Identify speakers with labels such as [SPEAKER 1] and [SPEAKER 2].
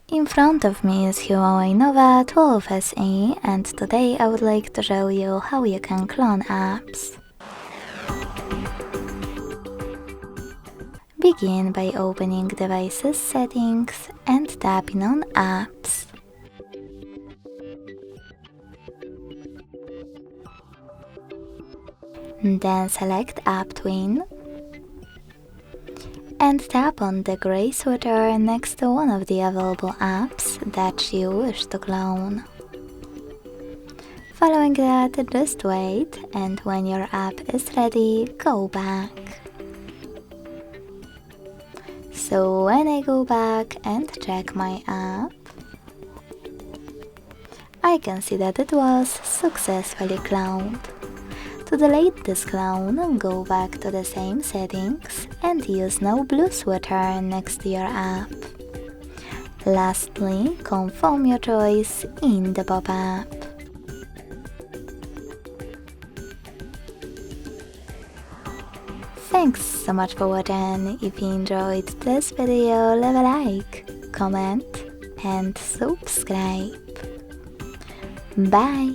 [SPEAKER 1] In front of me is HUAWEI Nova 12SE, and today I would like to show you how you can clone apps. Begin by opening Devices Settings and tapping on Apps. Then select App Twin and tap on the gray sweater next to one of the available apps that you wish to clone. Following that, just wait, and when your app is ready, go back. So when I go back and check my app, I can see that it was successfully cloned. To delete this clone, go back to the same settings and use no blue sweater next to your app. Lastly, confirm your choice in the pop-up. Thanks so much for watching. If you enjoyed this video, leave a like, comment and subscribe. Bye!